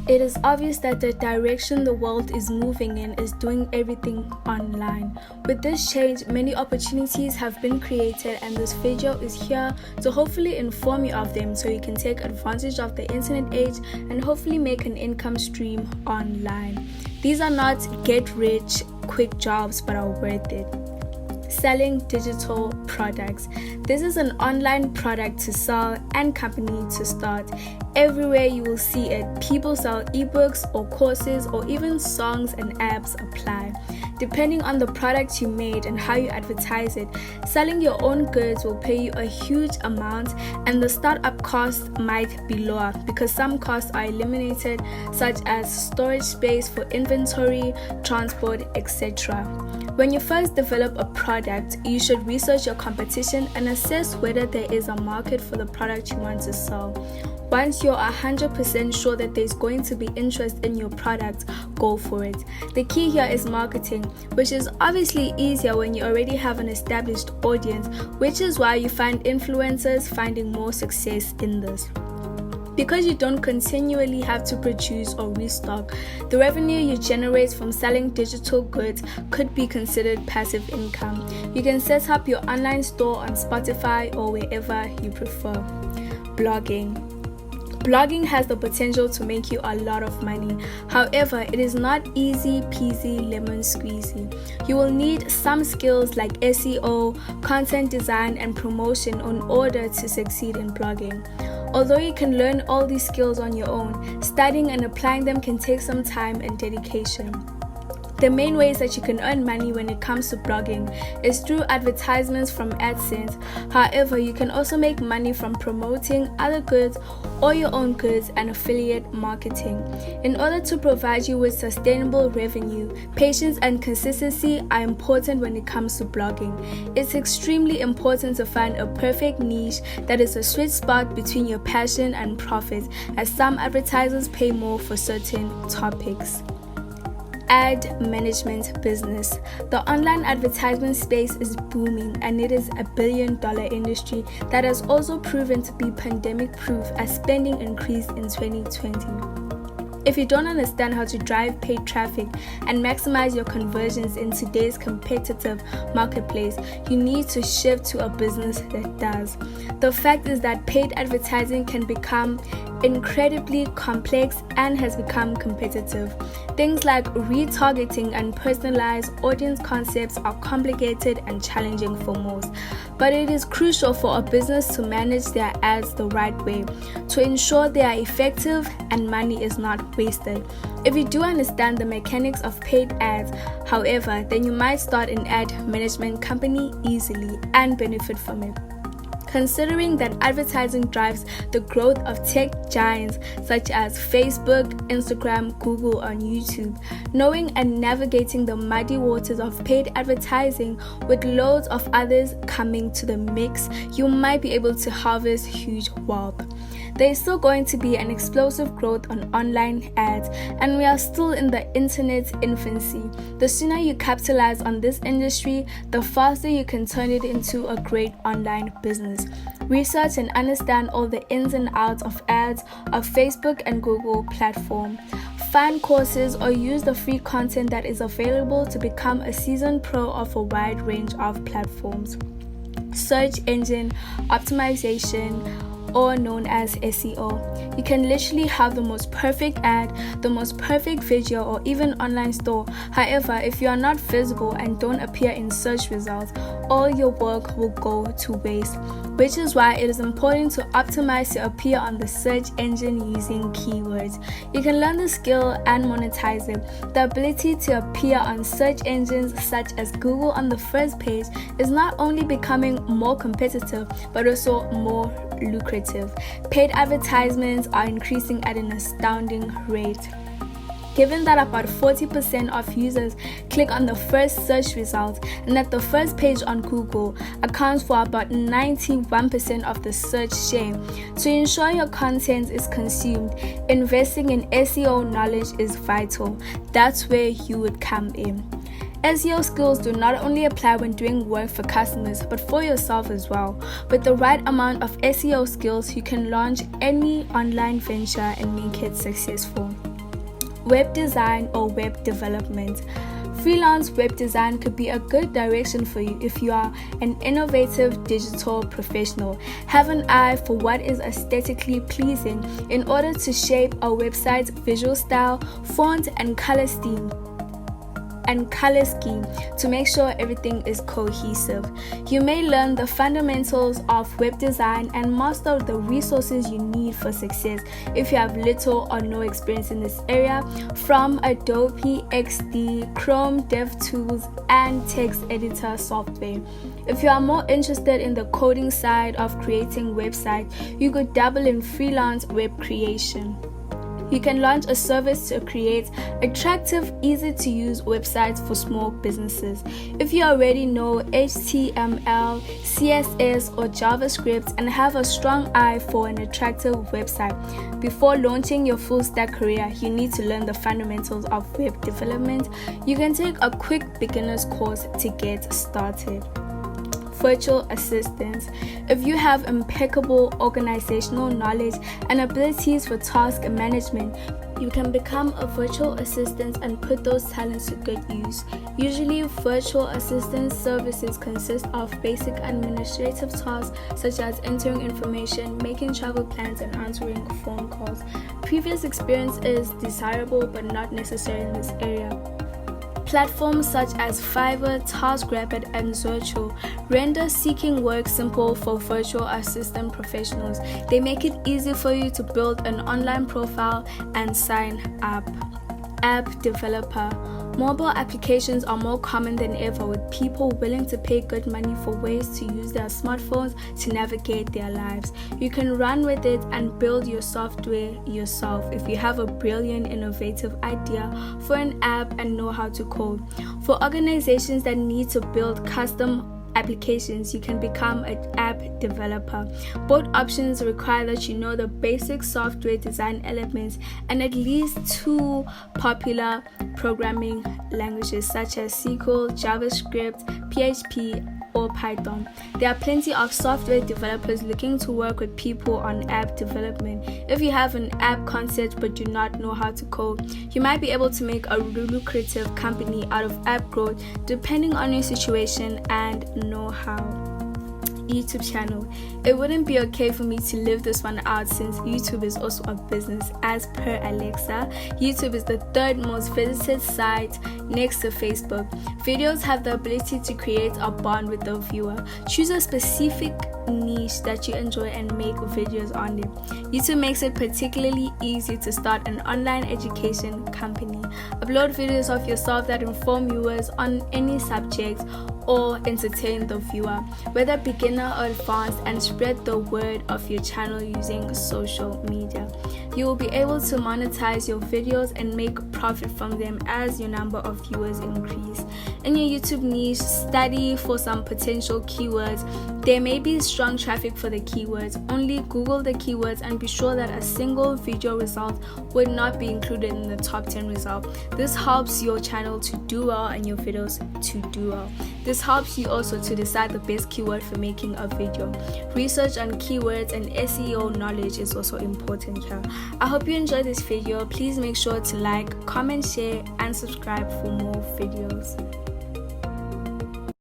It is obvious that the direction the world is moving in is doing everything online. With this change, many opportunities have been created, and this video is here to hopefully inform you of them so you can take advantage of the internet age and hopefully make an income stream online. These are not get-rich quick jobs, but are worth it. Selling digital products. This is an online product to sell and company to start. Everywhere you will see it. People sell eBooks or courses or even songs and apps apply. Depending on the product you made and how you advertise it, selling your own goods will pay you a huge amount, and the startup cost might be lower because some costs are eliminated, such as storage space for inventory, transport, etc. When you first develop a product, you should research your competition and assess whether there is a market for the product you want to sell. Once you're 100% sure that there's going to be interest in your product, go for it. The key here is marketing, which is obviously easier when you already have an established audience, which is why you find influencers finding more success in this. Because you don't continually have to produce or restock, the revenue you generate from selling digital goods could be considered passive income. You can set up your online store on Spotify or wherever you prefer. Blogging. Blogging has the potential to make you a lot of money. However, it is not easy peasy lemon squeezy. You will need some skills like SEO, content design, and promotion in order to succeed in blogging. Although you can learn all these skills on your own, studying and applying them can take some time and dedication. The main ways that you can earn money when it comes to blogging is through advertisements from AdSense. However, you can also make money from promoting other goods or your own goods and affiliate marketing. In order to provide you with sustainable revenue, patience and consistency are important when it comes to blogging. It's extremely important to find a perfect niche that is a sweet spot between your passion and profit, as some advertisers pay more for certain topics. Ad management business. The online advertisement space is booming, and it is $1 billion industry that has also proven to be pandemic proof as spending increased in 2020. If you don't understand how to drive paid traffic and maximize your conversions in today's competitive marketplace, you need to shift to a business that does. The fact is that paid advertising can become incredibly complex and has become competitive. Things like retargeting and personalized audience concepts are complicated and challenging for most, but it is crucial for a business to manage their ads the right way to ensure they are effective and money is not wasted. If you do understand the mechanics of paid ads, however, then you might start an ad management company easily and benefit from it. Considering that advertising drives the growth of tech giants such as Facebook, Instagram, Google, and YouTube, knowing and navigating the muddy waters of paid advertising with loads of others coming to the mix, you might be able to harvest huge wealth. There is still going to be an explosive growth on online ads, and we are still in the internet's infancy. The sooner you capitalize on this industry, the faster you can turn it into a great online business. Research and understand all the ins and outs of ads of Facebook and Google platform. Find courses or use the free content that is available to become a seasoned pro of a wide range of platforms. Search engine optimization, or known as SEO. You can literally have the most perfect ad, the most perfect video, or even online store. However, if you are not visible and don't appear in search results, all your work will go to waste, which is why it is important to optimize to appear on the search engine using keywords. You can learn the skill and monetize it. The ability to appear on search engines such as Google on the first page is not only becoming more competitive, but also more lucrative. Paid advertisements are increasing at an astounding rate. Given that about 40% of users click on the first search result and that the first page on Google accounts for about 91% of the search share, to ensure your content is consumed, investing in SEO knowledge is vital. That's where you would come in. SEO skills do not only apply when doing work for customers, but for yourself as well. With the right amount of SEO skills, you can launch any online venture and make it successful. web design or web development. Freelance web design could be a good direction for you if you are an innovative digital professional. Have an eye for what is aesthetically pleasing in order to shape a website's visual style, font, and color scheme to make sure everything is cohesive. You may learn the fundamentals of web design and master the resources you need for success if you have little or no experience in this area, from Adobe XD, Chrome DevTools, and text editor software. If you are more interested in the coding side of creating websites, you could dabble in freelance web creation. You can launch a service to create attractive, easy-to-use websites for small businesses. If you already know HTML, CSS, or JavaScript and have a strong eye for an attractive website, before launching your full-stack career, you need to learn the fundamentals of web development. You can take a quick beginner's course to get started. Virtual assistants. If you have impeccable organizational knowledge and abilities for task management, you can become a virtual assistant and put those talents to good use. Usually, virtual assistant services consist of basic administrative tasks such as entering information, making travel plans, and answering phone calls. Previous experience is desirable but not necessary in this area. Platforms such as Fiverr, TaskRabbit, and Zerto render seeking work simple for virtual assistant professionals. They make it easy for you to build an online profile and sign up. App developer. Mobile applications are more common than ever, with people willing to pay good money for ways to use their smartphones to navigate their lives. You can run with it and build your software yourself if you have a brilliant, innovative idea for an app and know how to code. For organizations that need to build custom applications, you can become an app developer. Both options require that you know the basic software design elements and at least two popular programming languages such as SQL, JavaScript, PHP, or Python. There are plenty of software developers looking to work with people on app development. If you have an app concept but do not know how to code, you might be able to make a lucrative company out of app growth depending on your situation and know-how. YouTube channel. It wouldn't be okay for me to leave this one out since YouTube is also a business. As per Alexa, YouTube is the third most visited site next to Facebook. Videos have the ability to create a bond with the viewer. Choose a specific niche that you enjoy and make videos on it. YouTube makes it particularly easy to start an online education company. Upload videos of yourself that inform viewers on any subject or entertain the viewer, whether beginner or advanced, and spread the word of your channel using social media. You will be able to monetize your videos and make profit from them as your number of viewers increase. In your YouTube niche, study for some potential keywords. There may be strong traffic for the keywords. Only Google the keywords and be sure that a single video result would not be included in the top 10 result. This helps your channel to do well and your videos to do well. This helps you also to decide the best keyword for making a video. Research on keywords and SEO knowledge is also important here. I hope you enjoyed this video. Please make sure to like, comment, share, and subscribe for more videos.